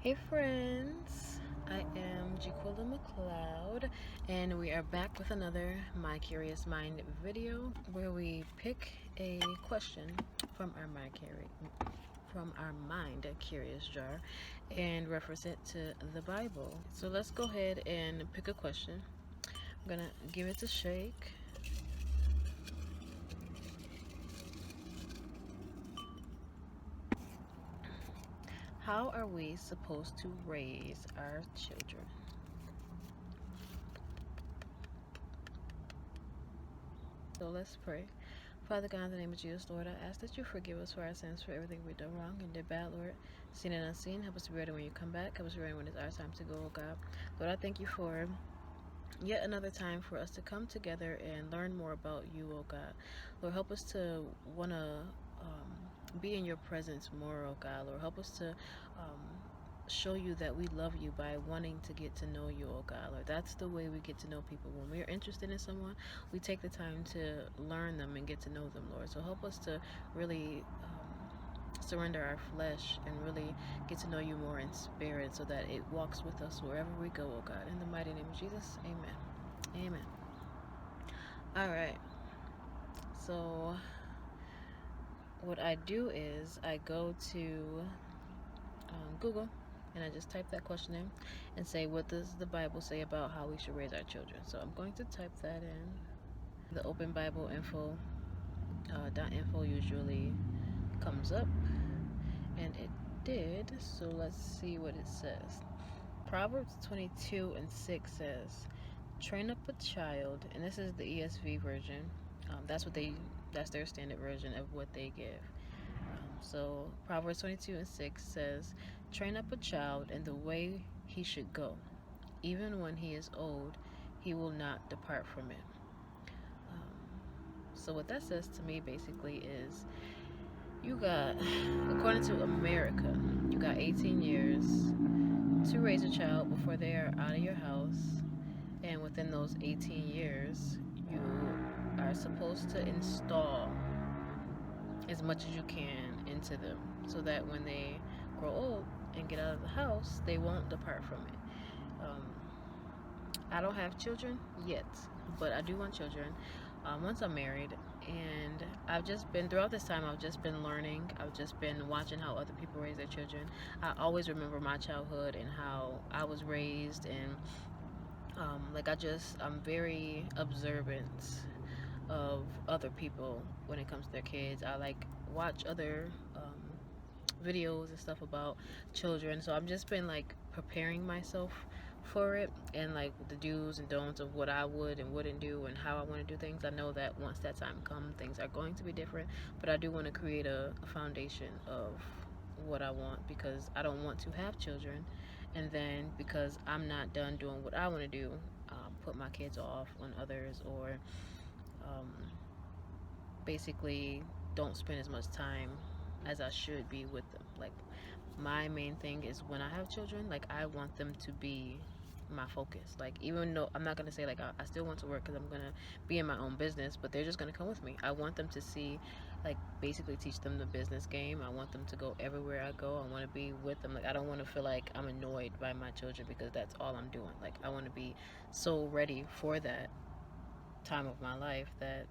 Hey friends, I am Jaquilla McLeod, and we are back with another My Curious Mind video where we pick a question from our Mind Curious jar and reference it to the Bible. So let's go ahead and pick a question. I'm gonna give it a shake. How are we supposed to raise our children? So let's pray. Father God, in the name of Jesus, Lord, I ask that you forgive us for our sins, for everything we've done wrong and did bad, Lord, seen and unseen. Help us to be ready when you come back. Help us to be ready when it's our time to go, oh God. Lord, I thank you for yet another time for us to come together and learn more about you, oh God. Lord, help us to want to be in your presence more, oh God. Lord, help us to show you that we love you by wanting to get to know you, oh God. Lord, that's the way we get to know people. When we're interested in someone, we take the time to learn them and get to know them, Lord. So help us to really surrender our flesh and really get to know you more in spirit so that it walks with us wherever we go, oh God. In the mighty name of Jesus, amen. Amen. All right. So what I do is I go to Google and I just type that question in and say, what does the Bible say about how we should raise our children? So I'm going to type that in. The Open Bible Info .info usually comes up, and it did. So let's see what it says. Proverbs 22:6 says, "Train up a child," and this is the ESV version. That's their standard version of what they give. So Proverbs 22:6 says, "Train up a child in the way he should go. Even when he is old, he will not depart from it." So what that says to me basically is, you got, according to America, you got 18 years to raise a child before they are out of your house. And within those 18 years, you are supposed to install as much as you can into them so that when they grow old and get out of the house, they won't depart from it. I don't have children yet, but I do want children once I'm married. And I've just been, throughout this time, I've just been learning. I've just been watching how other people raise their children. I always remember my childhood and how I was raised, and I'm very observant of other people when it comes to their kids. I watch other videos and stuff about children, so I've just been preparing myself for it, and the do's and don'ts of what I would and wouldn't do and how I want to do things. I know that once that time comes, things are going to be different, but I do want to create a foundation of what I want, because I don't want to have children and then, because I'm not done doing what I want to do, put my kids off on others, or um, basically don't spend as much time as I should be with them. My main thing is, when I have children, I want them to be my focus. Even though I'm not gonna say I still want to work, because I'm gonna be in my own business, but they're just gonna come with me. I want them to see, basically teach them the business game. I want them to go everywhere I go. I want to be with them. I don't want to feel like I'm annoyed by my children, because that's all I'm doing. I want to be so ready for that time of my life that,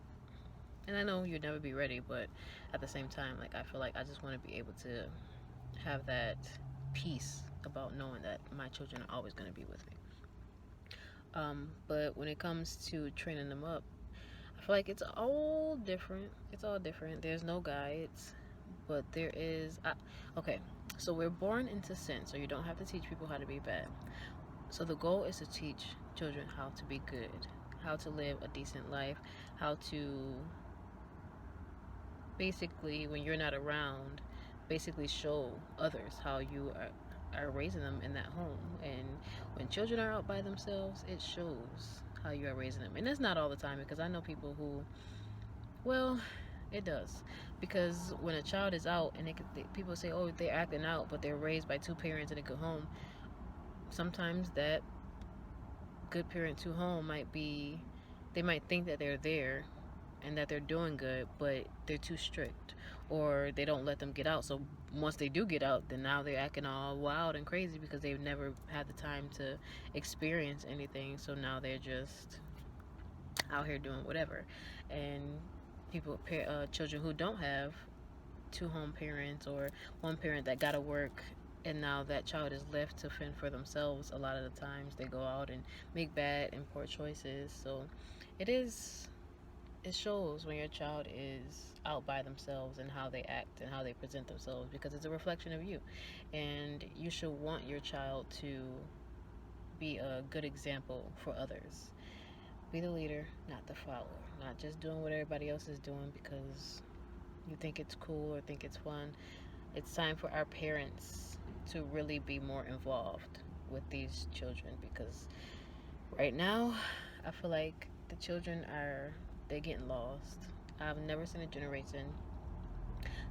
and I know you'd never be ready, but at the same time, I feel like I just want to be able to have that peace about knowing that my children are always going to be with me. But when it comes to training them up, I feel like it's all different. It's all different. There's no guides, but there is. Okay, so we're born into sin, so you don't have to teach people how to be bad. So the goal is to teach children how to be good, how to live a decent life, how to basically, when you're not around, basically show others how you are raising them in that home. And when children are out by themselves, it shows how you are raising them. And that's not all the time, because I know people who, well, it does, because when a child is out and people say, oh, they're acting out, but they're raised by two parents in a good home, sometimes that good parent to home might be, they might think that they're there and that they're doing good, but they're too strict, or they don't let them get out. So once they do get out, then now they're acting all wild and crazy because they've never had the time to experience anything. So now they're just out here doing whatever. And children who don't have two home parents or one parent that gotta work, and now that child is left to fend for themselves, a lot of the times they go out and make bad and poor choices. So it shows when your child is out by themselves and how they act and how they present themselves, because it's a reflection of you. And you should want your child to be a good example for others. Be the leader, not the follower. Not just doing what everybody else is doing because you think it's cool or think it's fun. It's time for our parents to really be more involved with these children, because right now I feel like the children they're getting lost. I've never seen a generation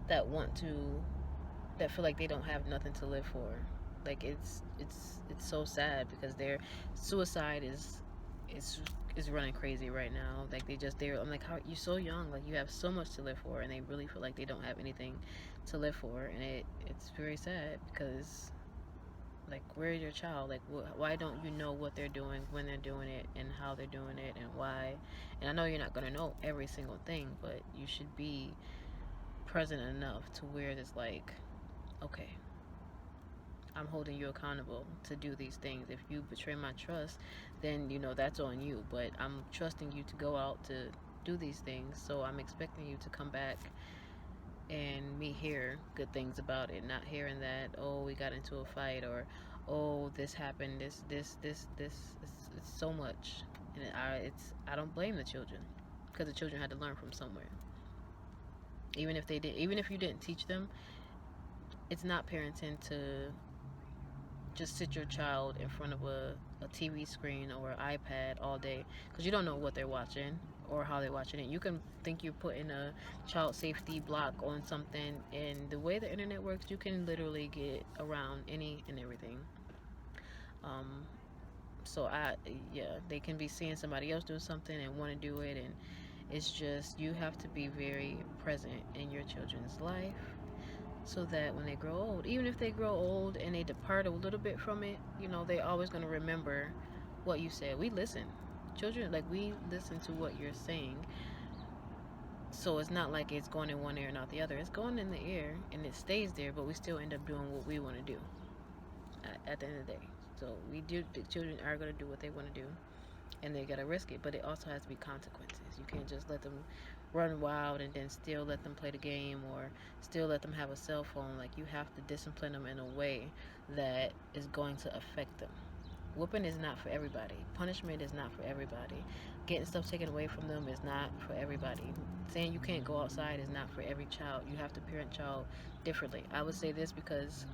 that that feel like they don't have nothing to live for. Like it's so sad because their suicide is is running crazy right now. Like I'm like, how you so young? Like you have so much to live for, and they really feel like they don't have anything to live for, and it's very sad because like, where's your child? Like why don't you know what they're doing, when they're doing it, and how they're doing it, and why? And I know you're not gonna know every single thing, but you should be present enough to where it's like, okay, I'm holding you accountable to do these things. If you betray my trust, then that's on you. But I'm trusting you to go out to do these things, so I'm expecting you to come back and me hear good things about it, not hearing that, oh, we got into a fight, or oh, this happened, this. It's so much, and I don't blame the children, because the children had to learn from somewhere. Even if you didn't teach them, it's not parenting to just sit your child in front of a TV screen or an iPad all day, because you don't know what they're watching or how they're watching it. You can think you're putting a child safety block on something, and the way the internet works, you can literally get around any and everything. Um, so they can be seeing somebody else do something and want to do it, and it's just, you have to be very present in your children's life, so that when they grow old, even if they grow old and they depart a little bit from it, they're always going to remember what you said. We listen. Children, like, we listen to what you're saying. So it's not like it's going in one ear and out the other. It's going in the ear and it stays there, but we still end up doing what we want to do at the end of the day. So the children are going to do what they want to do, and they got to risk it, but it also has to be consequences. You can't just let them run wild and then still let them play the game, or still let them have a cell phone. Like, you have to discipline them in a way that is going to affect them. Whooping is not for everybody. Punishment is not for everybody. Getting stuff taken away from them is not for everybody. Saying you can't go outside is not for every child. You have to parent child differently. I would say this because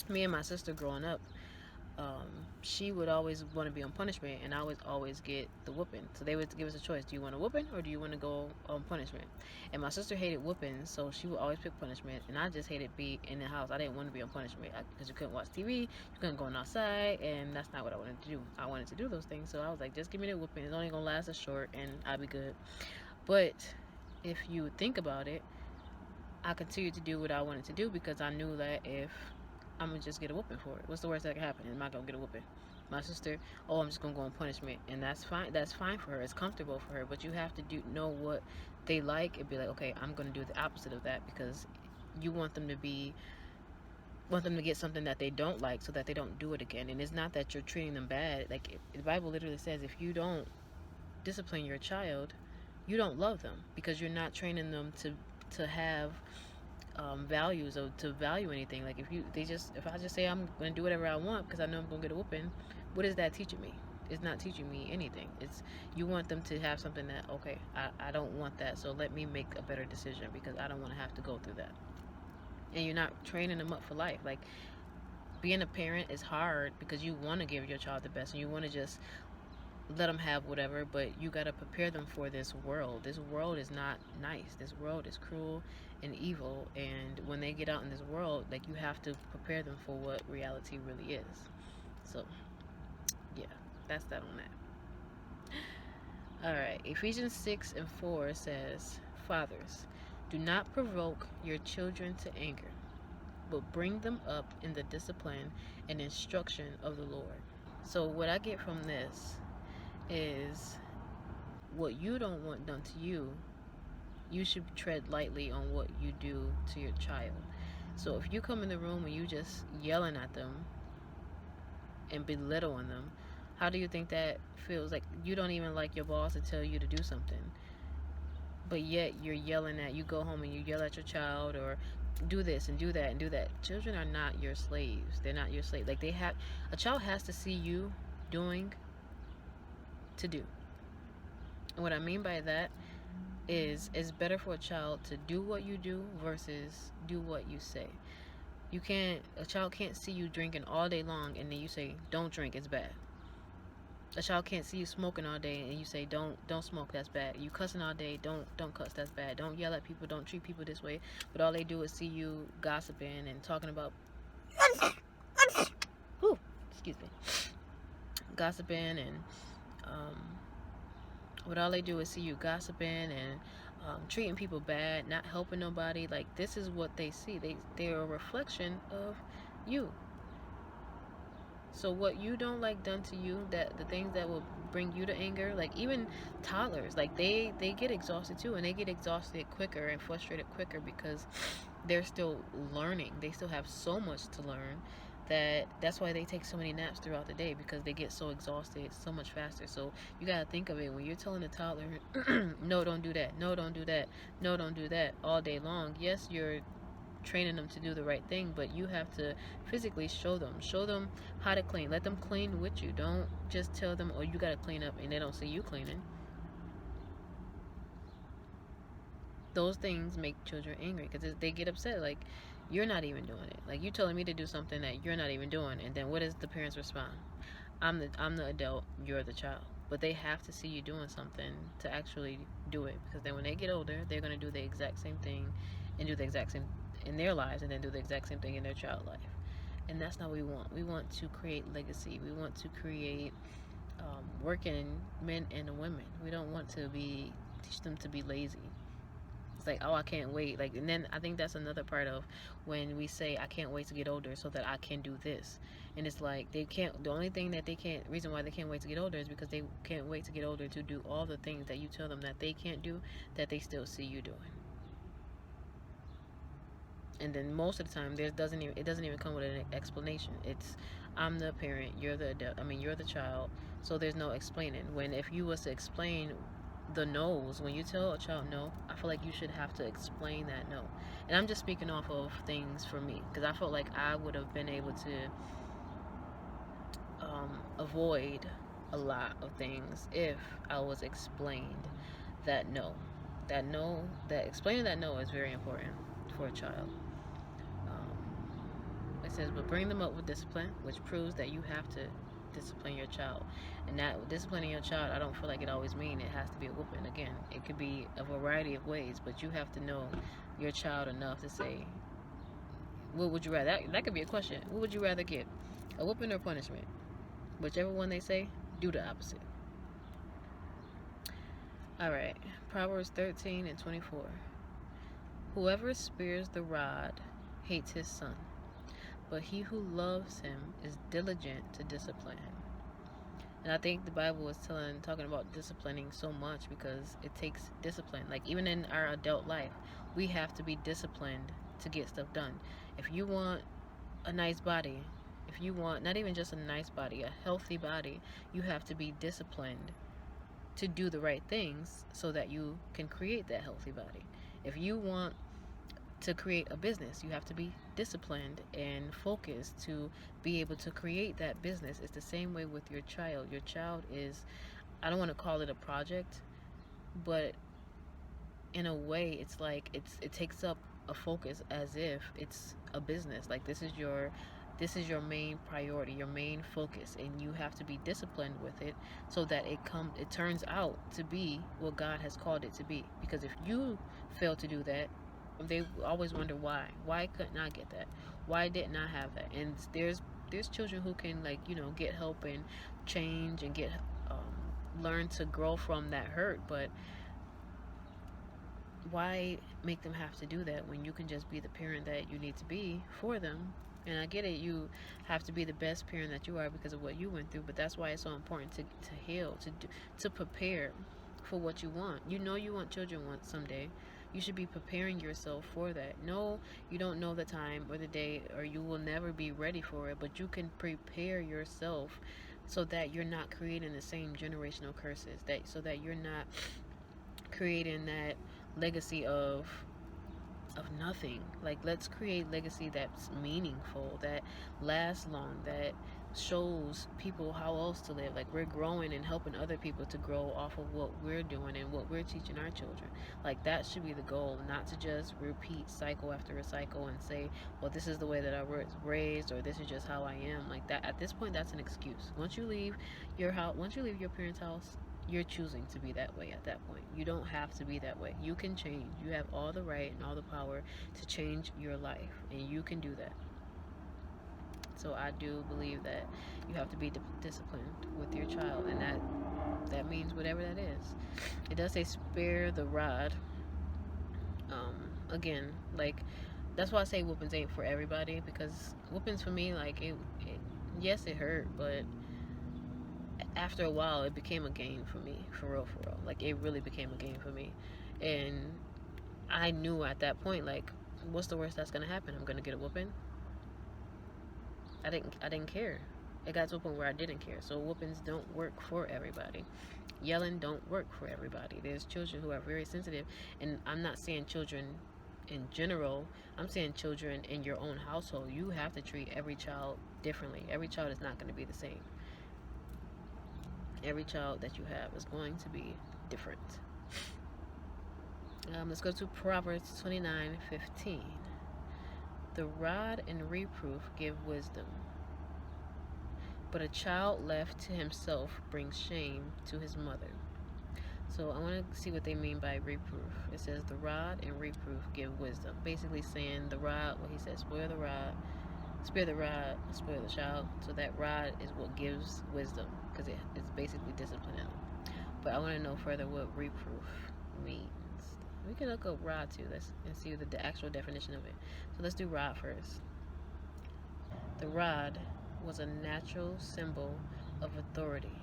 me and my sister growing up, she would always want to be on punishment, and I would always get the whooping. So they would give us a choice: do you want a whooping or do you want to go on punishment? And my sister hated whooping, so she would always pick punishment, and I just hated being in the house. I didn't want to be on punishment because you couldn't watch TV, you couldn't go outside, and that's not what I wanted to do. I wanted to do those things, so I was like, just give me the whooping. It's only gonna last a short, and I'll be good. But if you think about it, I continued to do what I wanted to do because I knew that if I'm gonna just get a whooping for it. What's the worst that can happen? Am I gonna get a whooping? My sister, oh, I'm just gonna go on punishment, and that's fine. That's fine for her. It's comfortable for her. But you have to know what they like and be like, okay, I'm gonna do the opposite of that, because you want them to get something that they don't like, so that they don't do it again. And it's not that you're treating them bad. Like, the Bible literally says, if you don't discipline your child, you don't love them, because you're not training them to have values, or to value anything. Like, if I just say I'm gonna do whatever I want because I know I'm gonna get a whooping, what is that teaching me? It's not teaching me anything. It's, you want them to have something that, okay, I don't want that, so let me make a better decision because I don't want to have to go through that. And you're not training them up for life. Like, being a parent is hard because you want to give your child the best, and you want to just let them have whatever, but you got to prepare them for this world. This world is not nice. This world is cruel and evil, and when they get out in this world, like, you have to prepare them for what reality really is. So yeah, that's that on that. All right, Ephesians 6:4 says, fathers, Do not provoke your children to anger, but bring them up in the discipline and instruction of the Lord. So, what I get from this is what you don't want done to you, you should tread lightly on what you do to your child. So, if you come in the room and you just yelling at them and belittling them, how do you think that feels? Like you don't even like your boss to tell you to do something, but yet you're yelling at, you go home and you yell at your child, or do this and do that and do that. Children are not your slaves. They're not your slave. Like a child has to see you doing to do. And what I mean by that is it's better for a child to do what you do versus do what you say. A child can't see you drinking all day long and then you say, don't drink, it's bad. A child can't see you smoking all day and you say, don't smoke, that's bad. You cussing all day, don't cuss, that's bad. Don't yell at people, don't treat people this way. But all they do is see you gossiping and talking about gossiping and but all they do is see you gossiping and treating people bad, not helping nobody. Like, this is what they see. They're a reflection of you. So what you don't like done to you, that the things that will bring you to anger, like even toddlers, like they get exhausted too, and they get exhausted quicker and frustrated quicker because they're still learning. They still have so much to learn. That's why they take so many naps throughout the day, because they get so exhausted so much faster. So you gotta think of it when you're telling a toddler, no, don't do that, no, don't do that, no, don't do that, all day long. Yes, you're training them to do the right thing, but you have to physically show them how to clean. Let them clean with you. Don't just tell them, oh, you gotta clean up, and they don't see you cleaning. Those things make children angry because they get upset. Like, you're not even doing it. Like, you telling me to do something that you're not even doing, and then what does the parents respond? I'm the adult, you're the child. But they have to see you doing something to actually do it, because then when they get older, they're gonna do the exact same thing and do the exact same in their lives, and then do the exact same thing in their child life. And that's not what we want. We want to create legacy. We want to create working men and women. We don't want to teach them to be lazy. It's like, oh, I can't wait. Like, and then I think that's another part of when we say, I can't wait to get older so that I can do this. And it's like, they can't, the only thing that reason why they can't wait to get older is because they can't wait to get older to do all the things that you tell them that they can't do, that they still see you doing. And then most of the time, it doesn't even come with an explanation. It's, I'm the parent, you're the adult, you're the child, so there's no explaining. When if you was to explain the no's, when you tell a child no, I feel like you should have to explain that no. And I'm just speaking off of things for me, because I felt like I would have been able to avoid a lot of things if I was explained that no. That explaining that no is very important for a child. It says, but bring them up with discipline, which proves that you have to discipline your child. And that disciplining your child, I don't feel like it always means it has to be a whooping. Again, it could be a variety of ways, but you have to know your child enough to say, what would you rather? That could be a question. What would you rather get? A whooping or punishment? Whichever one they say, do the opposite. Alright, Proverbs 13:24. Whoever spares the rod hates his son, but he who loves him is diligent to discipline him. And I think the Bible is talking about disciplining so much because it takes discipline. Like, even in our adult life, we have to be disciplined to get stuff done. If you want a nice body, if you want not even just a nice body, a healthy body, you have to be disciplined to do the right things so that you can create that healthy body. If you want to create a business, you have to be disciplined and focused to be able to create that business. It's the same way with your child. Your child is, I don't want to call it a project, but in a way it's like it takes up a focus as if it's a business. Like, this is your main priority, your main focus, and you have to be disciplined with it so that it turns out to be what God has called it to be. Because if you fail to do that, they always wonder why couldn't I get that, why didn't I have that? And there's children who can, like, get help and change and get learn to grow from that hurt, but why make them have to do that when you can just be the parent that you need to be for them? And I get it, you have to be the best parent that you are because of what you went through, but that's why it's so important to heal, to prepare for what you want. You know you want children once someday. You should be preparing yourself for that. No, you don't know the time or the day, or you will never be ready for it, but you can prepare yourself so that you're not creating the same generational curses, that so that you're not creating that legacy of nothing. Like, let's create legacy that's meaningful, that lasts long, that shows people how else to live. Like, we're growing and helping other people to grow off of what we're doing and what we're teaching our children. Like, that should be the goal, not to just repeat cycle after a cycle and say, well, this is the way that I was raised, or this is just how I am. Like, that at this point, that's an excuse. Once you leave your house, once you leave your parents' house, you're choosing to be that way at that point. You don't have to be that way. You can change. You have all the right and all the power to change your life, and you can do that. So I do believe that you have to be disciplined with your child, and that means whatever that is. It does say spare the rod. Again, like, that's why I say whoopings ain't for everybody, because whoopings for me, like, yes, it hurt, but after a while it became a game for me, for real, for real. Like, it really became a game for me. And I knew at that point, like, what's the worst that's gonna happen? I'm gonna get a whooping. I didn't care. It got to a point where I didn't care. So whoopings don't work for everybody. Yelling don't work for everybody. There's children who are very sensitive, and I'm not saying children in general. I'm saying children in your own household. You have to treat every child differently. Every child is not going to be the same. Every child that you have is going to be different. Let's go to Proverbs 29:15. The rod and reproof give wisdom, but a child left to himself brings shame to his mother. So I want to see what they mean by reproof. It says the rod and reproof give wisdom. Basically saying the rod, what he says, spare the rod, spoil the child. So that rod is what gives wisdom, because it's basically disciplining them. But I want to know further what reproof means. We can look up rod too, and see the actual definition of it. So let's do rod first. The rod was a natural symbol of authority,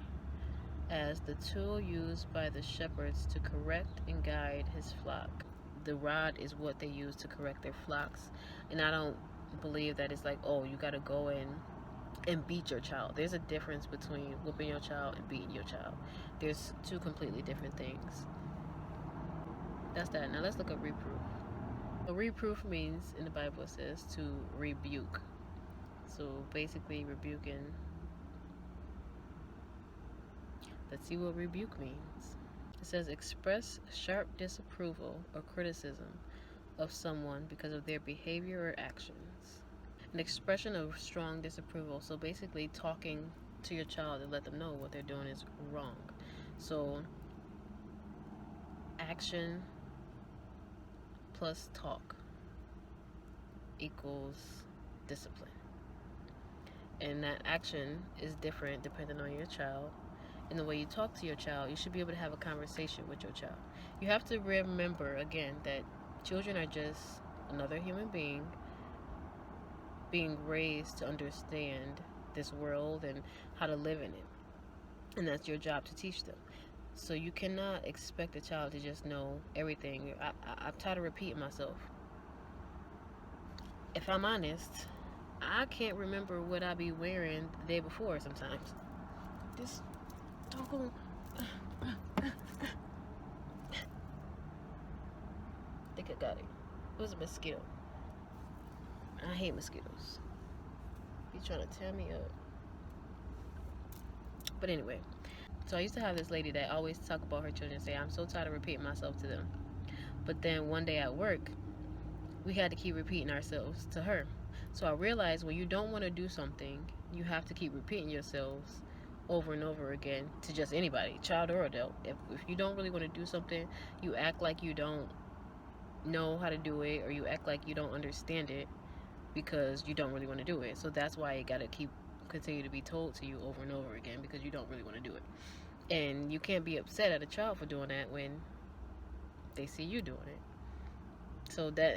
as the tool used by the shepherds to correct and guide his flock. The rod is what they use to correct their flocks. And I don't believe that it's like, oh, you gotta go in and beat your child. There's a difference between whooping your child and beating your child. There's two completely different things. That's that. Now let's look up reproof. A reproof means, in the Bible it says, to rebuke. So basically rebuking. Let's see what rebuke means. It says express sharp disapproval or criticism of someone because of their behavior or actions. An expression of strong disapproval. So basically talking to your child to let them know what they're doing is wrong. So action plus talk equals discipline. And that action is different depending on your child. In the way you talk to your child, you should be able to have a conversation with your child. You have to remember, again, that children are just another human being being raised to understand this world and how to live in it. And that's your job to teach them. So you cannot expect a child to just know everything. I'm tired of repeating myself. If I'm honest, I can't remember what I be wearing the day before sometimes. This doggone... I think I got it. It was a mosquito. I hate mosquitoes. Be trying to tear me up. But anyway, so I used to have this lady that always talk about her children and say, I'm so tired of repeating myself to them. But then one day at work, we had to keep repeating ourselves to her. So I realized when you don't want to do something, you have to keep repeating yourselves over and over again to just anybody, child or adult. If you don't really want to do something, you act like you don't know how to do it, or you act like you don't understand it because you don't really want to do it. So that's why it got to continue to be told to you over and over again, because you don't really want to do it. And you can't be upset at a child for doing that when they see you doing it. So that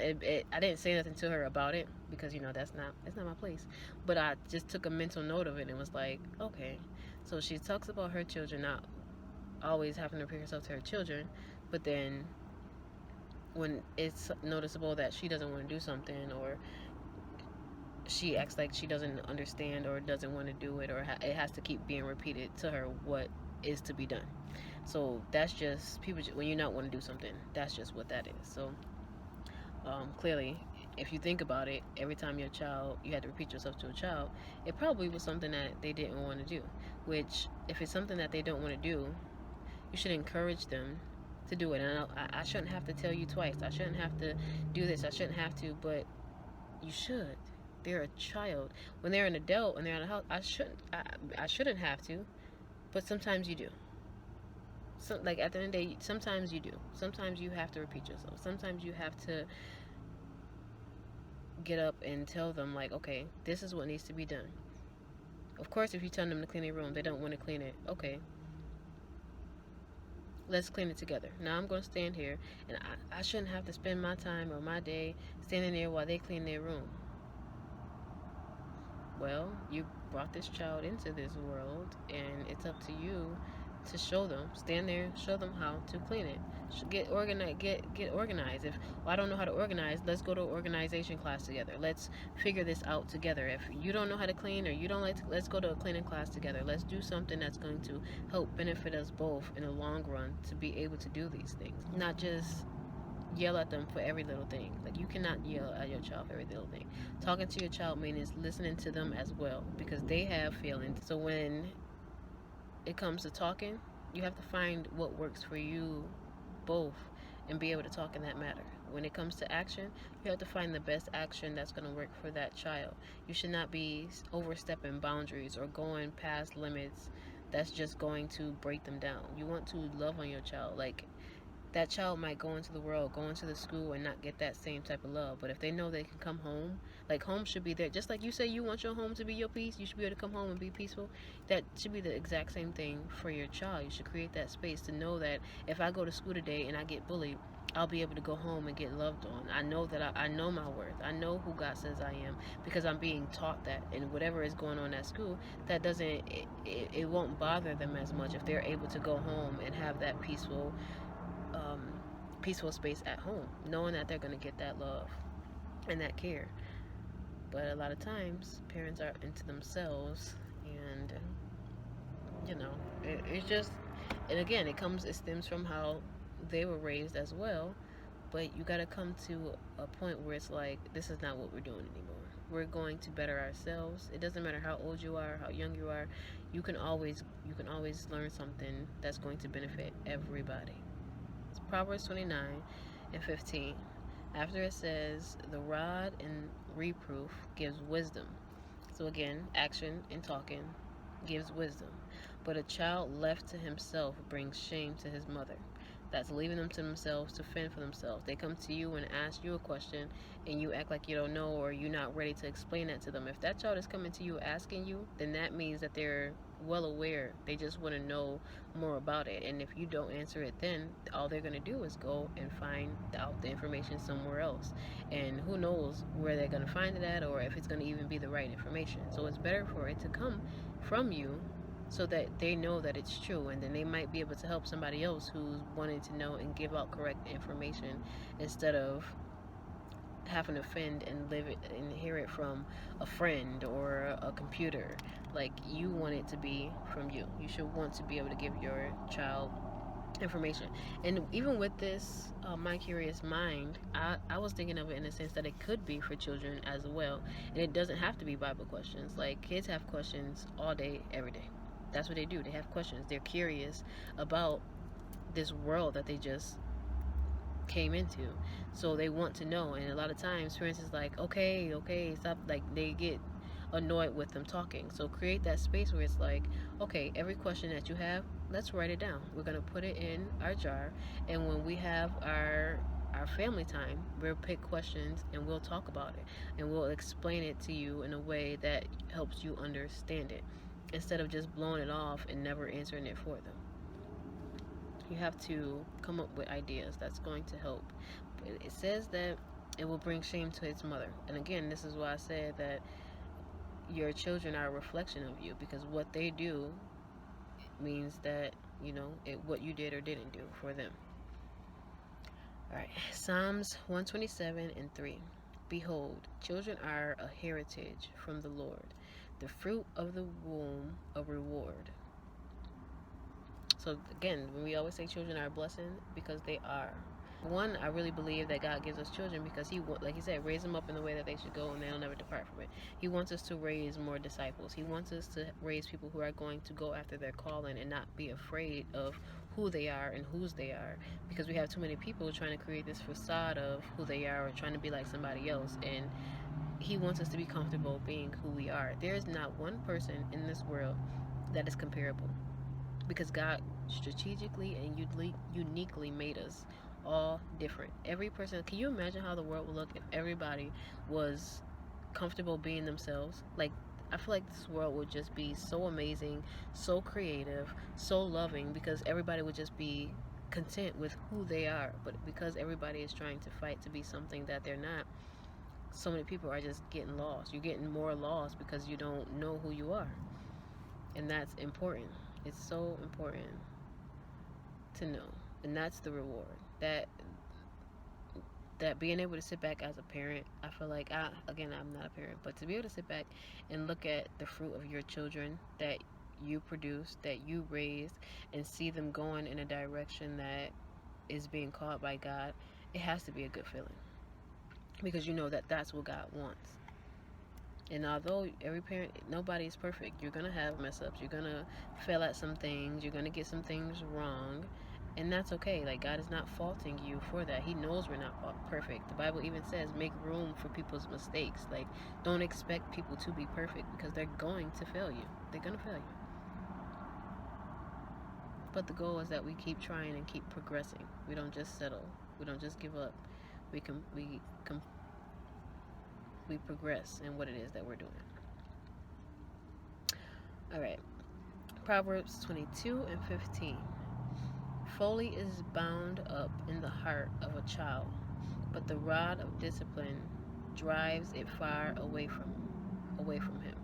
I didn't say nothing to her about it because that's not my place. But I just took a mental note of it and was like, okay. So she talks about her children not always having to repeat herself to her children, but then when it's noticeable that she doesn't want to do something, or she acts like she doesn't understand or doesn't want to do it, or it has to keep being repeated to her what is to be done. So that's just people, when you not want to do something, that's just what that is. So clearly, if you think about it, every time you had to repeat yourself to a child, it probably was something that they didn't want to do. Which, if it's something that they don't want to do, you should encourage them to do it. And I shouldn't have to tell you twice. I shouldn't have to do this. I shouldn't have to, but you should. They're a child. When they're an adult and they're in a house, I shouldn't have to, but sometimes you do. So, like, at the end of the day, sometimes you do. Sometimes you have to repeat yourself. Sometimes you have to get up and tell them, like, okay, this is what needs to be done. Of course, if you tell them to clean their room, they don't want to clean it. Okay, let's clean it together. Now I'm going to stand here, and I shouldn't have to spend my time or my day standing there while they clean their room. Well, you brought this child into this world, and it's up to you to show them. Stand there, show them how to clean it. Get organized. Get organized. If I don't know how to organize, let's go to an organization class together. Let's figure this out together. If you don't know how to clean, or you don't like to, let's go to a cleaning class together. Let's do something that's going to help benefit us both in the long run to be able to do these things. Not just yell at them for every little thing. Like, you cannot yell at your child for every little thing. Talking to your child means listening to them as well, because they have feelings. So when it comes to talking, you have to find what works for you both and be able to talk in that matter. When it comes to action, you have to find the best action that's going to work for that child. You should not be overstepping boundaries or going past limits that's just going to break them down. You want to love on your child. Like, that child might go into the world, go into the school, and not get that same type of love. But if they know they can come home, like, home should be there. Just like you say you want your home to be your peace, you should be able to come home and be peaceful. That should be the exact same thing for your child. You should create that space to know that if I go to school today and I get bullied, I'll be able to go home and get loved on. I know that I know my worth. I know who God says I am, because I'm being taught that. And whatever is going on at school, that doesn't, it won't bother them as much if they're able to go home and have that peaceful space at home, knowing that they're going to get that love and that care. But a lot of times, parents are into themselves, and it's just, and again, it stems from how they were raised as well. But you got to come to a point where it's like, this is not what we're doing anymore. We're going to better ourselves. It doesn't matter how old you are, how young you are. You can always learn something that's going to benefit everybody. Proverbs 29:15. After it says, the rod and reproof gives wisdom. So again, action and talking gives wisdom. But a child left to himself brings shame to his mother. That's leaving them to themselves to fend for themselves. They come to you and ask you a question, and you act like you don't know, or you're not ready to explain that to them. If that child is coming to you asking you, then that means that they're well aware. They just want to know more about it. And if you don't answer it, then all they're going to do is go and find out the information somewhere else. And who knows where they're going to find it at, or if it's going to even be the right information. So it's better for it to come from you, so that they know that it's true, and then they might be able to help somebody else who's wanting to know and give out correct information, instead of having to fend and live it and hear it from a friend or a computer. Like, you want it to be from you. You should want to be able to give your child information. And even with this My Curious Mind, I was thinking of it in the sense that it could be for children as well, and it doesn't have to be Bible questions. Like, kids have questions all day, every day. That's what they do. They have questions. They're curious about this world that they just came into. So they want to know. And a lot of times, parents is like, okay, stop. Like, they get annoyed with them talking. So create that space where it's like, okay, every question that you have, let's write it down. We're going to put it in our jar. And when we have our family time, we'll pick questions and we'll talk about it. And we'll explain it to you in a way that helps you understand it, instead of just blowing it off and never answering it for them. You have to come up with ideas that's going to help It says that it will bring shame to his mother. And again, this is why I said that your children are a reflection of you, because what they do means that, what you did or didn't do for them. All right, Psalms 127:3. Behold, children are a heritage from the Lord, the fruit of the womb a reward. So again, when we always say children are a blessing, because they are. One, I really believe that God gives us children because He, like He said, raise them up in the way that they should go, and they'll never depart from it. He wants us to raise more disciples. He wants us to raise people who are going to go after their calling and not be afraid of who they are and whose they are, because we have too many people trying to create this facade of who they are or trying to be like somebody else. And He wants us to be comfortable being who we are. There is not one person in this world that is comparable, because God strategically and uniquely made us all different. Every person, can you imagine how the world would look if everybody was comfortable being themselves? Like, I feel like this world would just be so amazing, so creative, so loving, because everybody would just be content with who they are. But because everybody is trying to fight to be something that they're not, so many people are just getting lost. You're getting more lost because you don't know who you are. And that's important. It's so important to know. And that's the reward. That being able to sit back as a parent, I feel like, I'm not a parent, but to be able to sit back and look at the fruit of your children that you produced, that you raised, and see them going in a direction that is being called by God, it has to be a good feeling, because you know that that's what God wants. And although every parent, nobody is perfect, you're going to have mess ups, you're going to fail at some things, you're going to get some things wrong, and that's okay. Like, God is not faulting you for that. He knows we're not perfect. The Bible even says make room for people's mistakes. Like, don't expect people to be perfect, because they're going to fail you. They're going to fail you. But the goal is that we keep trying and keep progressing. We don't just settle. We don't just give up. We progress in what it is that we're doing. All right. Proverbs 22:15. Folly is bound up in the heart of a child, but the rod of discipline drives it far away from him.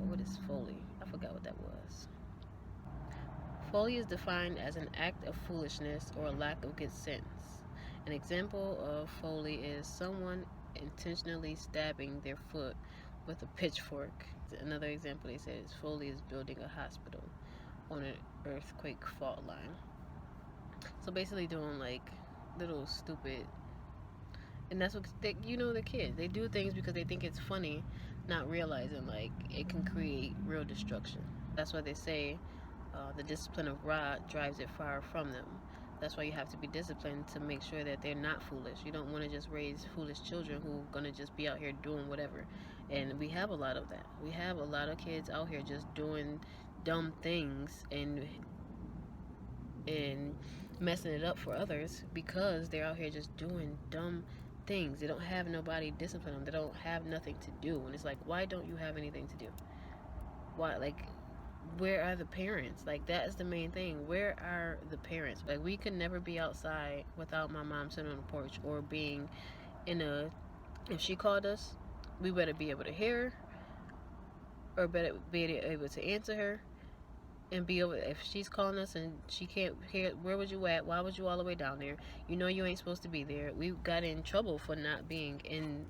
What is folly? I forgot what that was. Folly is defined as an act of foolishness or a lack of good sense. An example of folly is someone intentionally stabbing their foot with a pitchfork. Another example, they said, is folly is building a hospital on an earthquake fault line. So basically doing like little stupid, and that's what the kids, they do things because they think it's funny, not realizing like it can create real destruction. That's why they say the discipline of rod drives it far from them. That's why you have to be disciplined to make sure that they're not foolish. You don't want to just raise foolish children who are going to just be out here doing whatever. And we have a lot of that. We have a lot of kids out here just doing dumb things and messing it up for others because they're out here just doing dumb things. They don't have nobody discipline them. They don't have nothing to do. And it's like, why don't you have anything to do? Why, like, where are the parents? Like, that is the main thing. Where are the parents? Like, we could never be outside without my mom sitting on the porch or being if she called us, we better be able to hear her, or better be able to answer her, and be able, if she's calling us and she can't hear, where was you at? Why was you all the way down there? You know you ain't supposed to be there. We got in trouble for not being in,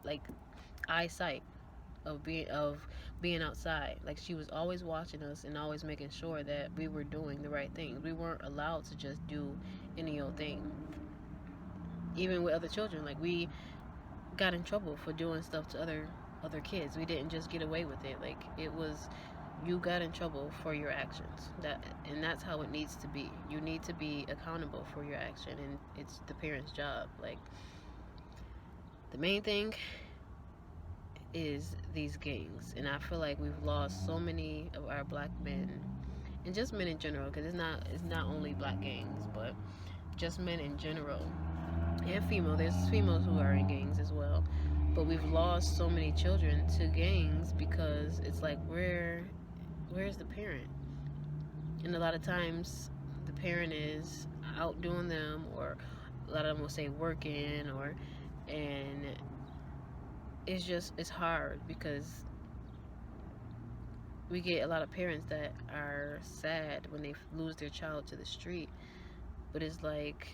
like, eyesight of being outside. Like, she was always watching us and always making sure that we were doing the right things. We weren't allowed to just do any old thing. Even with other children, like, we got in trouble for doing stuff to other kids. We didn't just get away with it. Like, it was, you got in trouble for your actions. And that's how it needs to be. You need to be accountable for your action, and it's the parent's job. Like, the main thing is these gangs, and I feel like we've lost so many of our black men, and just men in general, because it's not only black gangs, but just men in general, and female. There's females who are in gangs as well, but we've lost so many children to gangs because it's like, where's the parent? And a lot of times the parent is, outdoing them, or a lot of them will say working, or and it's hard because we get a lot of parents that are sad when they lose their child to the street. But it's like,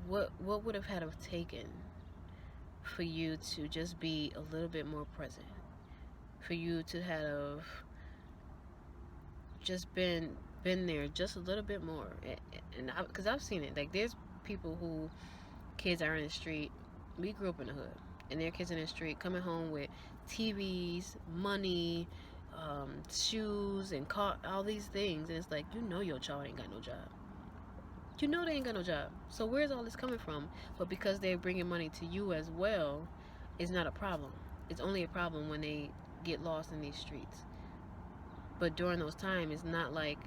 what would have taken for you to just be a little bit more present, for you to have just been there just a little bit more. And because I've seen it, like there's people who kids are in the street. We grew up in the hood, and their kids in the street coming home with TVs, money, shoes, and car, all these things, and it's like, you know, your child ain't got no job. You know they ain't got no job. So where's all this coming from? But because they're bringing money to you as well, it's not a problem. It's only a problem when they get lost in these streets. But during those times, it's not like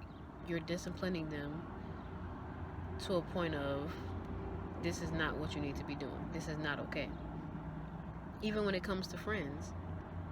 you're disciplining them to a point of, this is not what you need to be doing. This is not okay. Even when it comes to friends,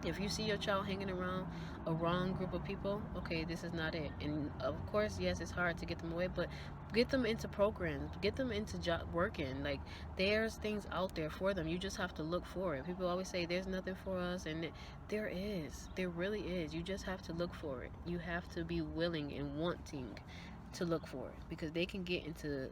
if you see your child hanging around a wrong group of people, okay, this is not it. And of course, yes, it's hard to get them away, but get them into programs, get them into job working. Like, there's things out there for them. You just have to look for it. People always say there's nothing for us, and there is. There really is. You just have to look for it. You have to be willing and wanting to look for it, because they can get into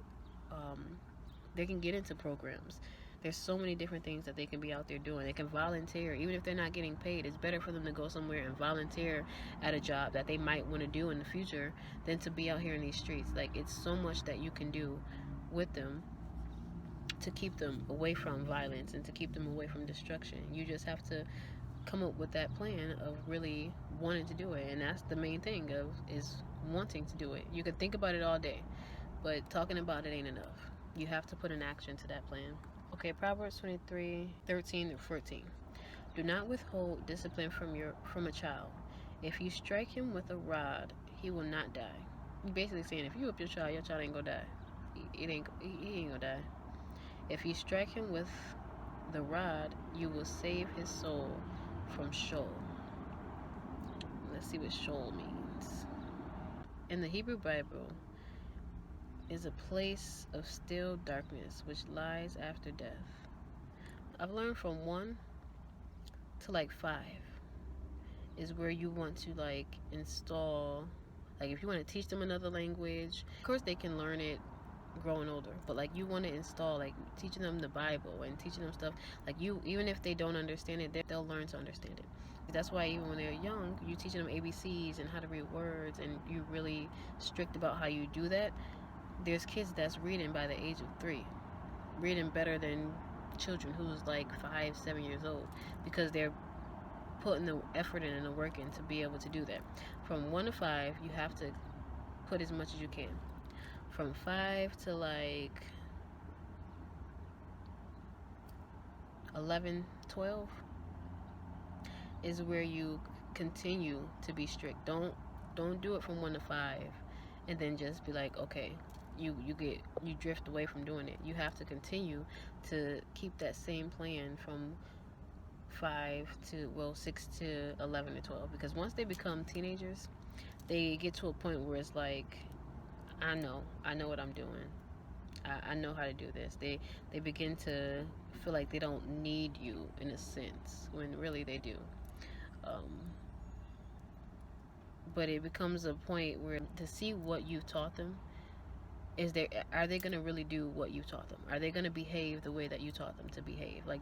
programs. There's so many different things that they can be out there doing. They can volunteer. Even if they're not getting paid, it's better for them to go somewhere and volunteer at a job that they might want to do in the future than to be out here in these streets. Like, it's so much that you can do with them to keep them away from violence and to keep them away from destruction. You just have to come up with that plan of really wanting to do it. And that's the main thing is wanting to do it. You can think about it all day, but talking about it ain't enough. You have to put an action to that plan. Okay, Proverbs 23:13-14. Do not withhold discipline from a child. If you strike him with a rod, he will not die. You're basically saying, if you whip your child ain't gonna die. He ain't gonna die. If you strike him with the rod, you will save his soul from Sheol. Let's see what Sheol means. In the Hebrew Bible, is a place of still darkness which lies after death. I've learned from 1 to like 5 is where you want to like install, like if you want to teach them another language, of course they can learn it growing older, but like you want to install like teaching them the Bible and teaching them stuff like, you, even if they don't understand it, they'll learn to understand it. That's why even when they're young, you teaching them ABCs and how to read words, and you're really strict about how you do that. There's kids that's reading by the age of 3, reading better than children who's like 5, 7 years old, because they're putting the effort in and the work in to be able to do that. From 1 to 5, you have to put as much as you can. From 5 to like 11, 12 is where you continue to be strict. Don't do it from 1 to 5 and then just be like, okay, you drift away from doing it. You have to continue to keep that same plan from 6 to 11 to 12, because once they become teenagers, they get to a point where it's like, I know what I'm doing. I know how to do this. They begin to feel like they don't need you in a sense, when really they do. But it becomes a point where, to see what you've taught them, are they going to really do what you taught them? Are they going to behave the way that you taught them to behave? Like,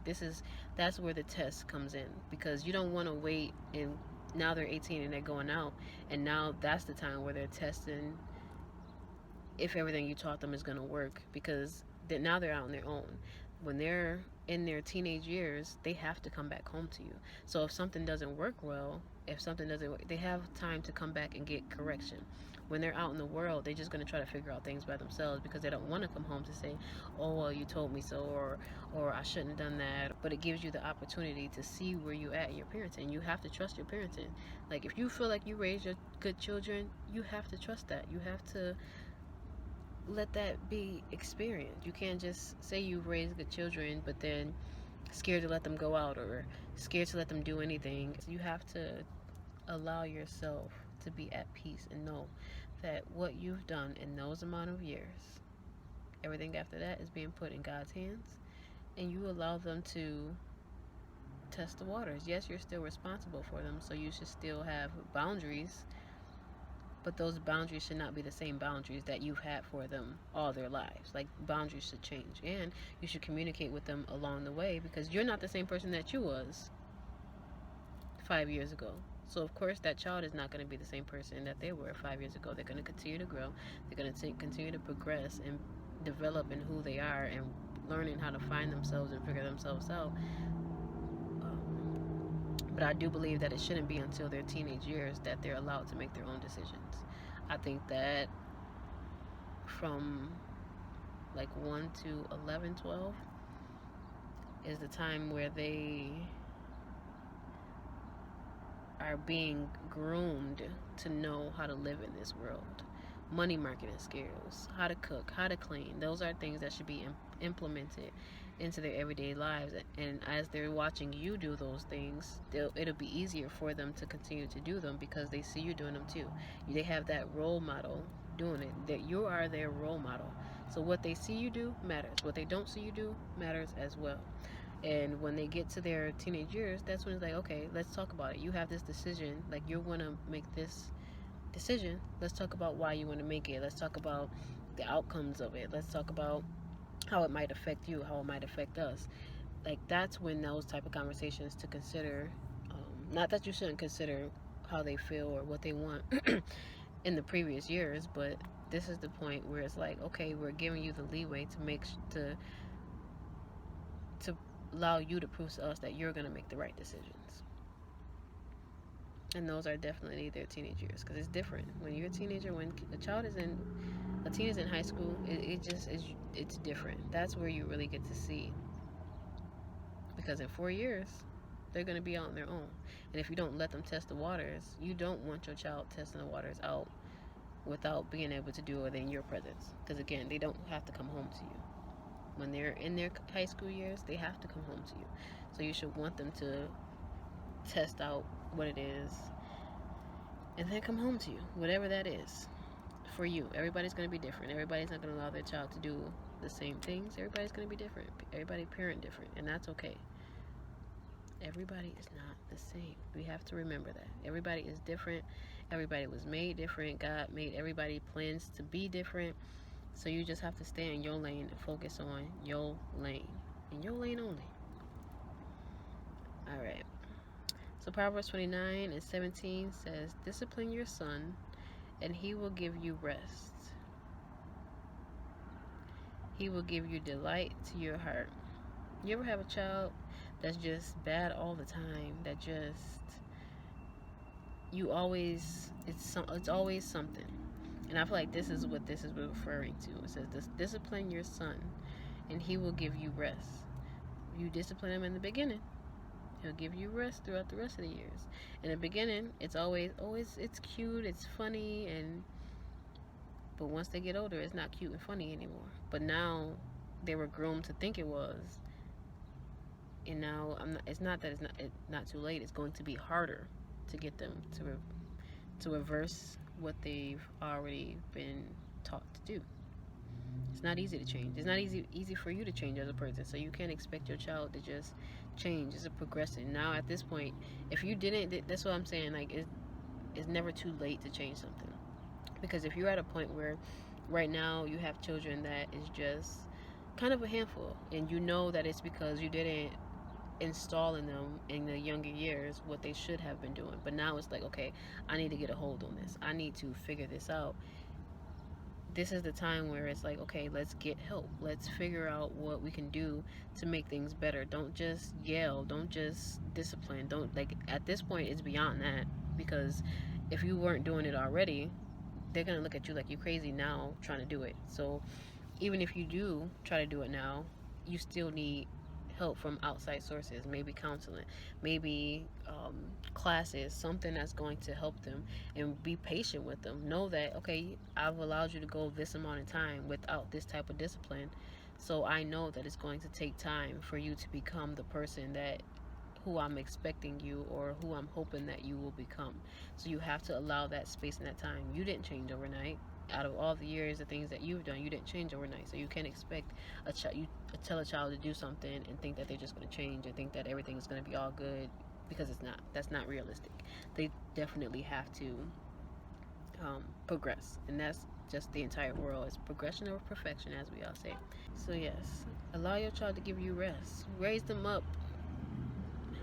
that's where the test comes in, because you don't want to wait and now they're 18 and they're going out, and now that's the time where they're testing if everything you taught them is going to work, because now they're out on their own. When they're in their teenage years, they have to come back home to you. So if something doesn't work well, they have time to come back and get correction. When they're out in the world, they're just going to try to figure out things by themselves, because they don't want to come home to say, oh, well, you told me so, or I shouldn't have done that. But it gives you the opportunity to see where you at in your parenting. You have to trust your parenting. Like, if you feel like you raised your good children, you have to trust that. You have to let that be experienced. You can't just say you've raised good children, but then scared to let them go out or scared to let them do anything. You have to allow yourself to be at peace and know that what you've done in those amount of years, everything after that is being put in God's hands, and you allow them to test the waters. Yes, you're still responsible for them, so you should still have boundaries, but those boundaries should not be the same boundaries that you've had for them all their lives. Like, boundaries should change, and you should communicate with them along the way, because you're not the same person that you was 5 years ago. So of course that child is not going to be the same person that they were 5 years ago. They're going to continue to grow. They're going to continue to progress and develop in who they are and learning how to find themselves and figure themselves out. But I do believe that it shouldn't be until their teenage years that they're allowed to make their own decisions. I think that from like 1 to 11, 12 is the time where they are being groomed to know how to live in this world. Money marketing skills, how to cook, how to clean. Those are things that should be implemented into their everyday lives. And as they're watching you do those things, it'll be easier for them to continue to do them because they see you doing them too. They have that role model doing it, that you are their role model. So what they see you do matters. What they don't see you do matters as well. And when they get to their teenage years, that's when it's like, okay, let's talk about it. You have this decision, like you want to make this decision. Let's talk about why you want to make it. Let's talk about the outcomes of it. Let's talk about how it might affect you, how it might affect us. Like, that's when those type of conversations to consider. Not that you shouldn't consider how they feel or what they want in the previous years, but this is the point where it's like, okay, we're giving you the leeway to make to allow you to prove to us that you're going to make the right decisions. And those are definitely their teenage years, because it's different when you're a teenager. When a child is in a teen is in high school, it just is, it's different. That's where you really get to see, because in 4 years they're going to be out on their own. And if you don't let them test the waters, you don't want your child testing the waters out without being able to do it in your presence, because again, they don't have to come home to you. When they're in their high school years, they have to come home to you. So you should want them to test out what it is and then come home to you, whatever that is for you. Everybody's going to be different. Everybody's not going to allow their child to do the same things. Everybody's going to be different. Everybody parent different, and that's okay. Everybody is not the same. We have to remember that. Everybody is different. Everybody was made different. God made everybody plans to be different. So you just have to stay in your lane and focus on your lane. In your lane only. Alright. So Proverbs 29:17 says, discipline your son, and he will give you rest. He will give you delight to your heart. You ever have a child that's just bad all the time? That just, you always, it's always something. And I feel like this is what this is referring to. It says, discipline your son, and he will give you rest. You discipline him in the beginning, he'll give you rest throughout the rest of the years. In the beginning, it's always it's cute, it's funny, but once they get older, it's not cute and funny anymore. But now they were groomed to think it was, and now it's not that it's not too late. It's going to be harder to get them to reverse what they've already been taught to do. It's not easy to change. It's not easy for you to change as a person. So you can't expect your child to just change. It's a progression. Now at this point, if you didn't, that's what I'm saying. Like, it's never too late to change something. Because if you're at a point where right now you have children that is just kind of a handful, and you know that it's because you didn't install in them in the younger years what they should have been doing, but now it's like, okay, I need to get a hold on this. I need to figure this out. This is the time where it's like, okay, let's get help. Let's figure out what we can do to make things better. Don't just yell. Don't just discipline. Don't, like, at this point, it's beyond that, because if you weren't doing it already, they're going to look at you like you're crazy now trying to do it. So even if you do try to do it now, you still need help from outside sources, maybe counseling, maybe classes, something that's going to help them, and be patient with them. Know that, okay, I've allowed you to go this amount of time without this type of discipline, so I know that it's going to take time for you to become the person that who I'm expecting you or who I'm hoping that you will become. So you have to allow that space and that time. You didn't change overnight. Out of all the years, the things that you've done, you didn't change overnight. So you can't expect you tell a child to do something and think that they're just going to change and think that everything is going to be all good, because it's not. That's not realistic. They definitely have to progress, and that's just the entire world. It's progression over perfection, as we all say. So yes, allow your child to give you rest. Raise them up.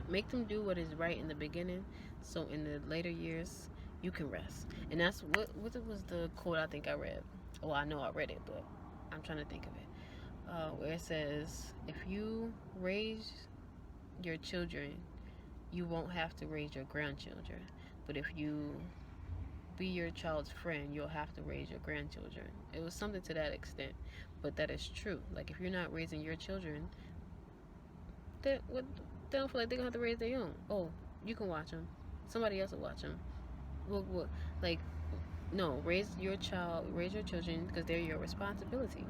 Make them do what is right in the beginning, so in the later years you can rest. And that's what was the quote I think I read. Well, I know I read it, but I'm trying to think of it. Where it says, if you raise your children, you won't have to raise your grandchildren. But if you be your child's friend, you'll have to raise your grandchildren. It was something to that extent, but that is true. Like, if you're not raising your children, they don't feel like they're gonna have to raise their own. Oh, you can watch them. Somebody else will watch them. Like, no, raise your children, because they're your responsibility.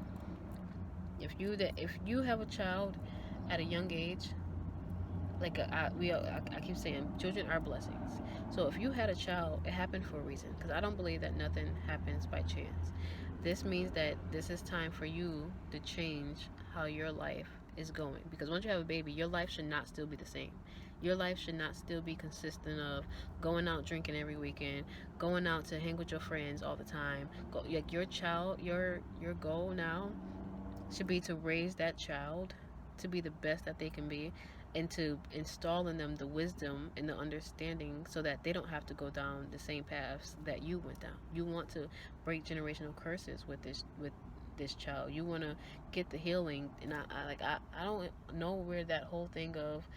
If you have a child at a young age, like I keep saying, children are blessings. So if you had a child, it happened for a reason. Because I don't believe that nothing happens by chance. This means that this is time for you to change how your life is going. Because once you have a baby, your life should not still be the same. Your life should not still be consistent of going out drinking every weekend, going out to hang with your friends all the time. Like, your child, your goal now should be to raise that child to be the best that they can be, and to install in them the wisdom and the understanding, so that they don't have to go down the same paths that you went down. You want to break generational curses with this child. You want to get the healing. And I don't know where that whole thing of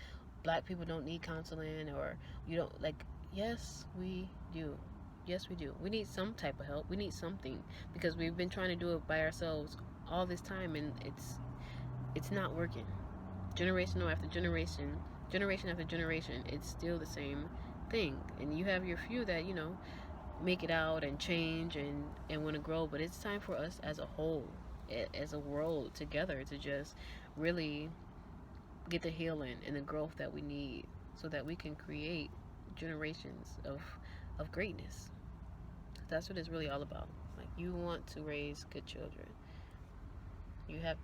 black people don't need counseling, or you don't, like, yes we do. Yes, we do. We need some type of help. We need something, because we've been trying to do it by ourselves all this time, and it's not working. Generation after generation, it's still the same thing. And you have your few that, make it out and change and want to grow, but it's time for us as a whole, as a world together, to just really get the healing and the growth that we need, so that we can create generations of greatness. That's what it's really all about. Like, you want to raise good children.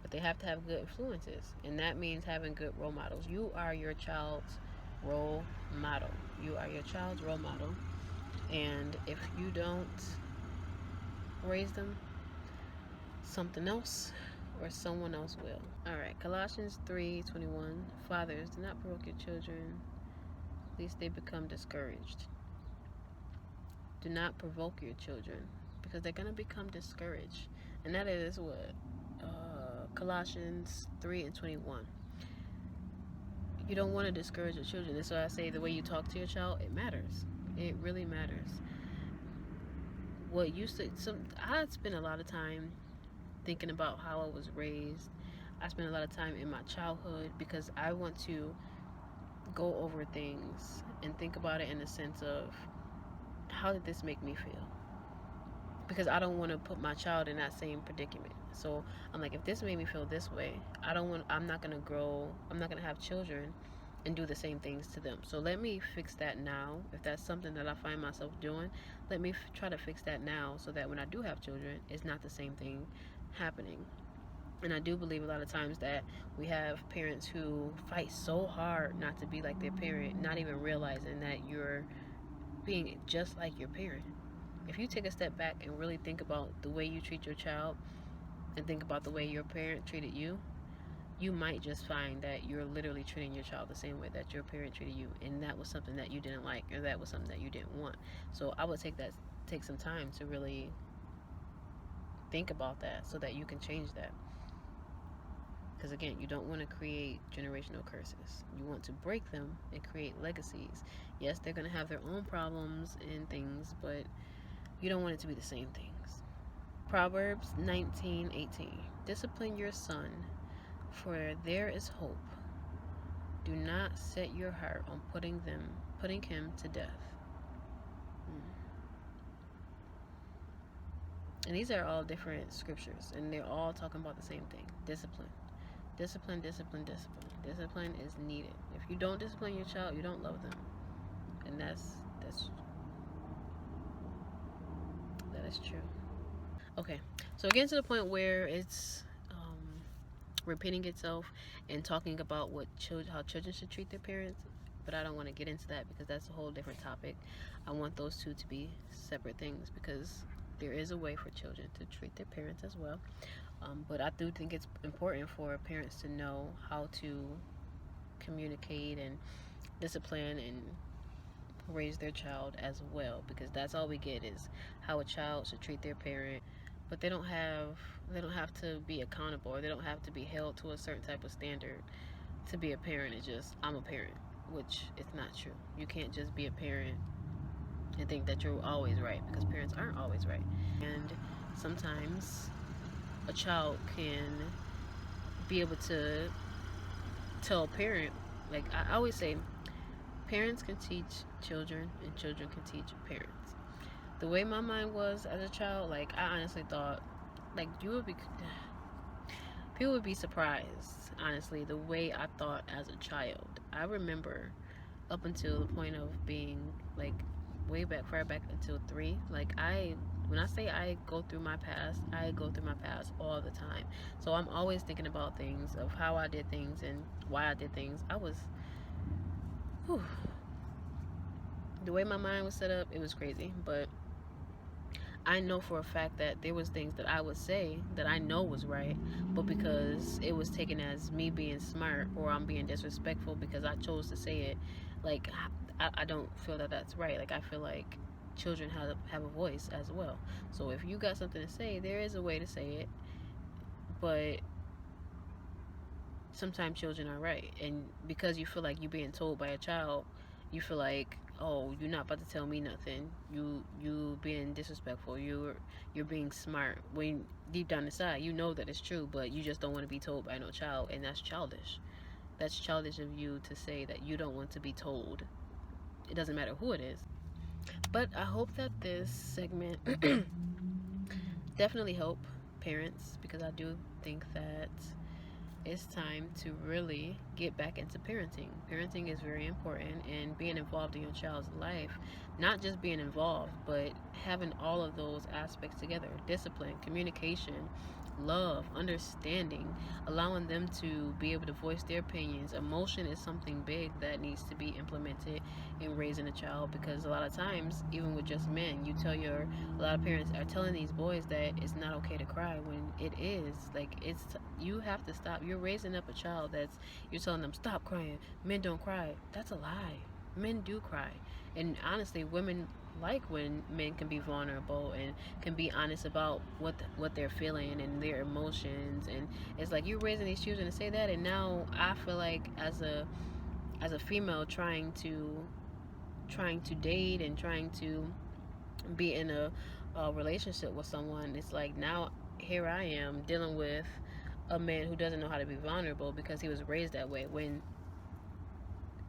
But they have to have good influences, and that means having good role models. You are your child's role model. You are your child's role model, and if you don't raise them, something else or someone else will. All right, Colossians 3:21. Fathers, do not provoke your children, lest they become discouraged. Do not provoke your children, because they're gonna become discouraged, and that is what Colossians 3:21. You don't want to discourage your children. That's why I say the way you talk to your child, it matters. It really matters. I spent a lot of time thinking about how I was raised. I spent a lot of time in my childhood, because I want to go over things and think about it in the sense of, how did this make me feel? Because I don't want to put my child in that same predicament. So I'm like, if this made me feel this way, I'm not gonna grow. I'm not gonna have children and do the same things to them. So let me fix that now. If that's something that I find myself doing, let me try to fix that now, so that when I do have children, it's not the same thing happening. And I do believe a lot of times that we have parents who fight so hard not to be like their parent, not even realizing that you're being just like your parent. If you take a step back and really think about the way you treat your child, and think about the way your parent treated you, you might just find that you're literally treating your child the same way that your parent treated you, and that was something that you didn't like, or that was something that you didn't want. So I would take some time to really think about that, so that you can change that. Because again, you don't want to create generational curses. You want to break them and create legacies. Yes, they're going to have their own problems and things, but you don't want it to be the same things. Proverbs 19:18. Discipline your son, for there is hope. Do not set your heart on putting him to death. And these are all different scriptures, and they're all talking about the same thing: discipline. Discipline, discipline, discipline. Discipline is needed. If you don't discipline your child, you don't love them. And that is true. Okay, so getting to the point where it's repeating itself and talking about how children should treat their parents, but I don't want to get into that because that's a whole different topic. I want those two to be separate things because there is a way for children to treat their parents as well. But I do think it's important for parents to know how to communicate and discipline and raise their child as well, because that's all we get is how a child should treat their parent, but they don't have to be accountable, or they don't have to be held to a certain type of standard to be a parent. It's just, I'm a parent, which is not true. You can't just be a parent and think that you're always right, because parents aren't always right. And sometimes a child can be able to tell a parent, like I always say, parents can teach children and children can teach parents. The way my mind was as a child, like I honestly thought, like people would be surprised, honestly, the way I thought as a child. I remember up until the point of being like far back until 3, like when I say I go through my past all the time. So I'm always thinking about things, of how I did things and why I did things. The way my mind was set up, it was crazy. But I know for a fact that there was things that I would say that I know was right, but because it was taken as me being smart or I'm being disrespectful because I chose to say it, like I don't feel that that's right. Like I feel like children have a voice as well. So if you got something to say, there is a way to say it, but sometimes children are right, and because you feel like you're being told by a child, you feel like, oh, you're not about to tell me nothing. You being disrespectful. You're being smart. When deep down inside, you know that it's true, but you just don't want to be told by no child, and that's childish. That's childish of you to say that you don't want to be told. It doesn't matter who it is. But I hope that this segment definitely help parents, because I do think that it's time to really get back into parenting. Parenting is very important, and being involved in your child's life, not just being involved, but having all of those aspects together: discipline, communication, love, understanding, allowing them to be able to voice their opinions. Emotion is something big that needs to be implemented in raising a child, because a lot of times, even with just men, a lot of parents are telling these boys that it's not okay to cry, when it is. Like, you have to stop. You're raising up a child you're telling them, stop crying, men don't cry. That's a lie. Men do cry. And honestly, women like when men can be vulnerable and can be honest about what they're feeling and their emotions. And it's like, you're raising these children to say that, and now I feel like as a female trying to date and trying to be in a relationship with someone, it's like, now here I am dealing with a man who doesn't know how to be vulnerable because he was raised that way, when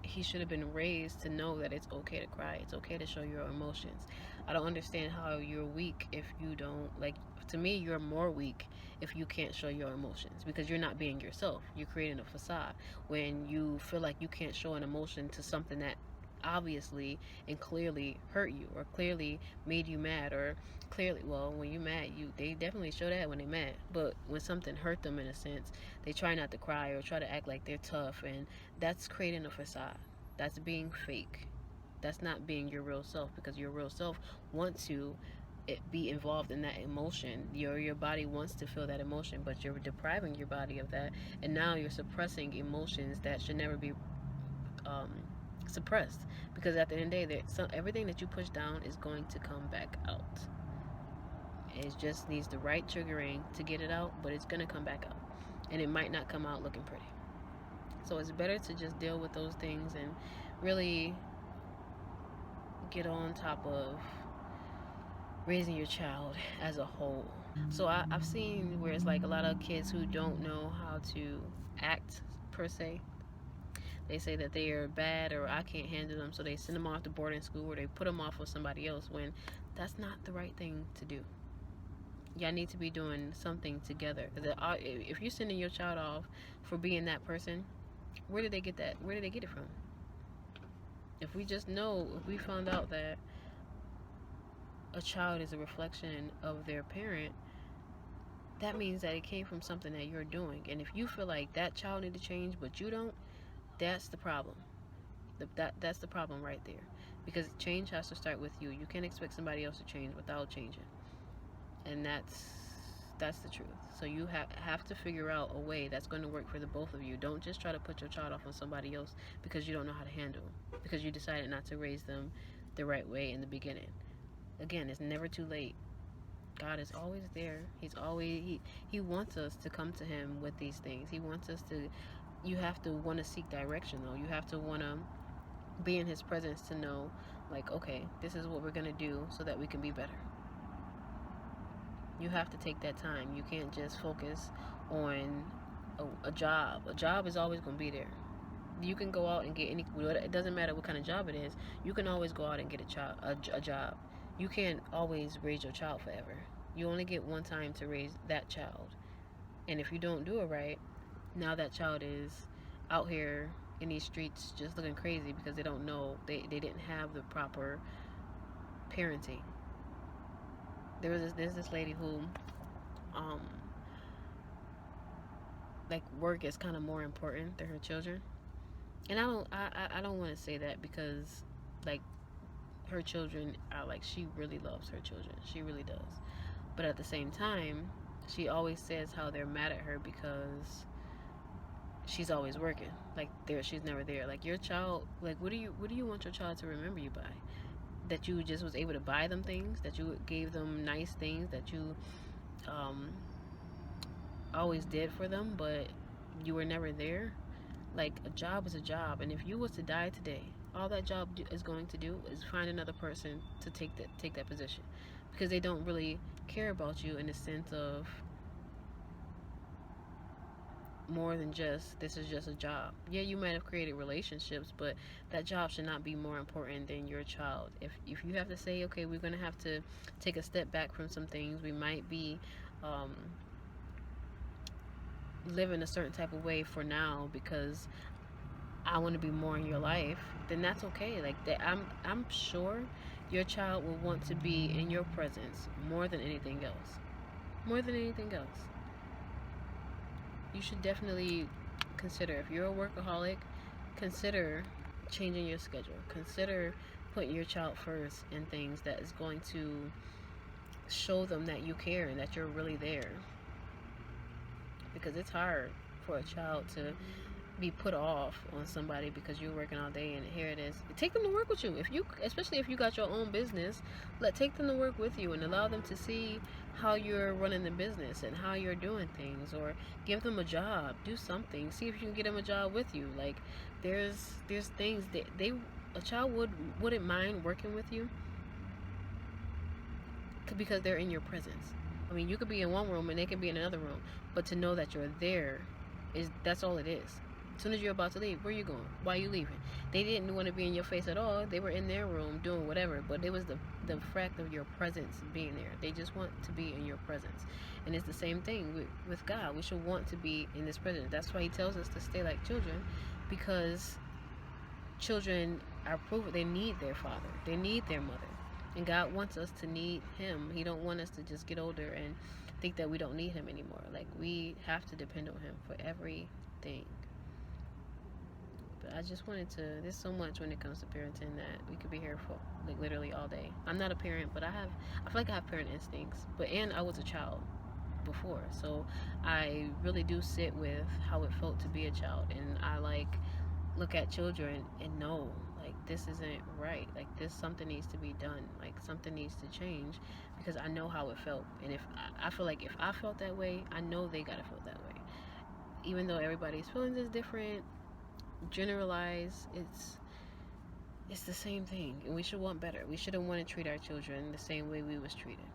he should have been raised to know that it's okay to cry. It's okay to show your emotions. I don't understand how you're weak if you don't, like, to me, you're more weak if you can't show your emotions, because you're not being yourself. You're creating a facade when you feel like you can't show an emotion to something that obviously and clearly hurt you, or clearly made you mad, or clearly, well, when you mad, they definitely show that when they mad, but when something hurt them, in a sense, they try not to cry or try to act like they're tough, and that's creating a facade. That's being fake. That's not being your real self, because your real self wants to be involved in that emotion. Your body wants to feel that emotion, but you're depriving your body of that, and now you're suppressing emotions that should never be um, suppressed, because at the end of the day, everything that you push down is going to come back out. It just needs the right triggering to get it out, but it's going to come back out, and it might not come out looking pretty. So it's better to just deal with those things and really get on top of raising your child as a whole. So I've seen where it's like a lot of kids who don't know how to act, per se. They say that they are bad, or I can't handle them, so they send them off to boarding school, or they put them off with somebody else, when that's not the right thing to do. y'all need to be doing something together. If you're sending your child off for being that person, where did they get that? Where did they get it from? If we found out that a child is a reflection of their parent, that means that it came from something that you're doing. And if you feel like that child need to change but you don't, that's the problem. That's the problem right there. Because change has to start with you. You can't expect somebody else to change without changing. And that's the truth. So you have to figure out a way that's going to work for the both of you. Don't just try to put your child off on somebody else because you don't know how to handle them, because you decided not to raise them the right way in the beginning. Again, it's never too late. God is always there. He wants us to come to him with these things. He wants us to, you have to want to seek direction though. You have to want to be in his presence to know, like, okay, this is what we're going to do so that we can be better. You have to take that time. You can't just focus on a job. A job is always going to be there. You can go out and get it doesn't matter what kind of job it is. You can always go out and get a job. You can't always raise your child forever. You only get one time to raise that child. And if you don't do it right, now that child is out here in these streets just looking crazy because they don't know, they didn't have the proper parenting. There's this lady who like work is kind of more important than her children. And I don't want to say that because like her children are like, she really loves her children. She really does. But at the same time, she always says how they're mad at her because she's always working. Like she's never there. Like your child, like what do you want your child to remember you by? That you just was able to buy them things, that you gave them nice things, that you always did for them, but you were never there. Like a job is a job, and if you was to die today, all that job is going to do is find another person to take that position, because they don't really care about you in the sense of more than just, this is just a job. Yeah, you might have created relationships, but that job should not be more important than your child. If you have to say, okay, we're gonna have to take a step back from some things, we might be living a certain type of way for now because I want to be more in your life, then that's okay. Like that, I'm sure your child will want to be in your presence more than anything else. More than anything else. You should definitely consider, if you're a workaholic, consider changing your schedule. Consider putting your child first in things that is going to show them that you care and that you're really there. Because it's hard for a child to be put off on somebody because you're working all day, and here it is. Take them to work with you. Especially if you got your own business, take them to work with you and allow them to see how you're running the business and how you're doing things, or give them a job, do something, see if you can get them a job with you. Like there's things that a child wouldn't mind working with you because they're in your presence. I mean, you could be in one room and they could be in another room, but to know that you're there that's all it is. As soon as you're about to leave, where are you going? Why are you leaving? They didn't want to be in your face at all. They were in their room doing whatever, but it was the fact of your presence being there. They just want to be in your presence. And it's the same thing with God. We should want to be in His presence. That's why He tells us to stay like children, because children are proven, they need their father. They need their mother. And God wants us to need Him. He don't want us to just get older and think that we don't need Him anymore. Like, we have to depend on Him for everything. But I just wanted to, there's so much when it comes to parenting that we could be here for like literally all day. I'm not a parent, but I feel like I have parent instincts. And I was a child before, so I really do sit with how it felt to be a child, and I look at children and know, like, this isn't right. Like, something needs to be done. Like, something needs to change, because I know how it felt. And if I feel like if I felt that way, I know they gotta feel that way. Even though everybody's feelings is different, generalize, it's the same thing. And we should want better. We shouldn't want to treat our children the same way we was treated.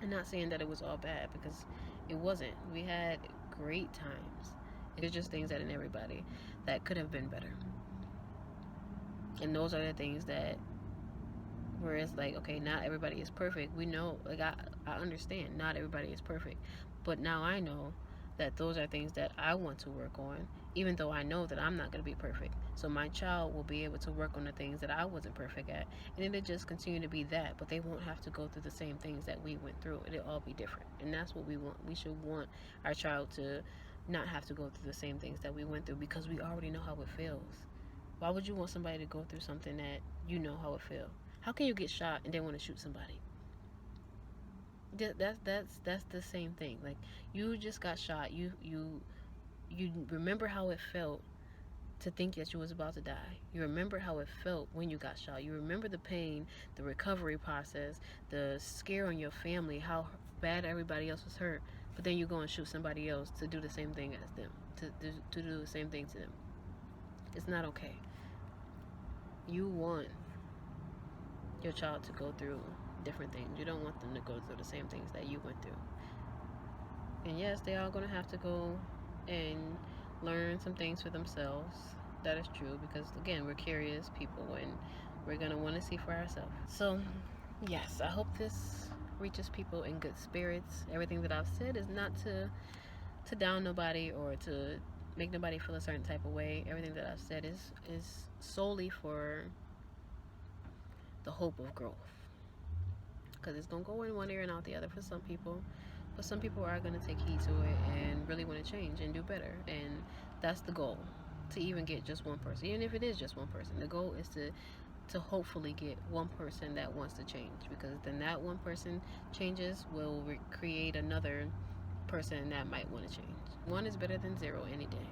I'm not saying that it was all bad, because it wasn't. We had great times. It's just things that in everybody that could have been better. And those are the things that where it's like, okay, not everybody is perfect. We know, like, I understand not everybody is perfect, but now I know that those are things that I want to work on, even though I know that I'm not going to be perfect. So my child will be able to work on the things that I wasn't perfect at, and it'll just continue to be that, but they won't have to go through the same things that we went through. It'll all be different, and that's what we want. We should want our child to not have to go through the same things that we went through, because we already know how it feels. Why would you want somebody to go through something that you know how it feels? How can you get shot and then want to shoot somebody? That's the same thing. Like, you just got shot. You remember how it felt to think that you was about to die. You remember how it felt when you got shot. You remember the pain, the recovery process, the scare on your family, how bad everybody else was hurt. But then you go and shoot somebody else to do the same thing as them, to do the same thing to them. It's not okay. You want your child to go through different things. You don't want them to go through the same things that you went through. And yes, they are going to have to go and learn some things for themselves. That is true, because again, we're curious people and we're going to want to see for ourselves. So yes, I hope this reaches people in good spirits. Everything that I've said is not to down nobody or to make nobody feel a certain type of way. Everything that I've said is solely for the hope of growth, because it's going to go in one ear and out the other for some people, but some people are going to take heed to it and really want to change and do better. And that's the goal, to even get just one person. Even if it is just one person, the goal is to hopefully get one person that wants to change, because then that one person changes will create another person that might want to change. One is better than zero any day.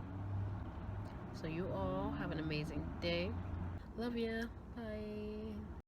So you all have an amazing day. Love ya. Bye.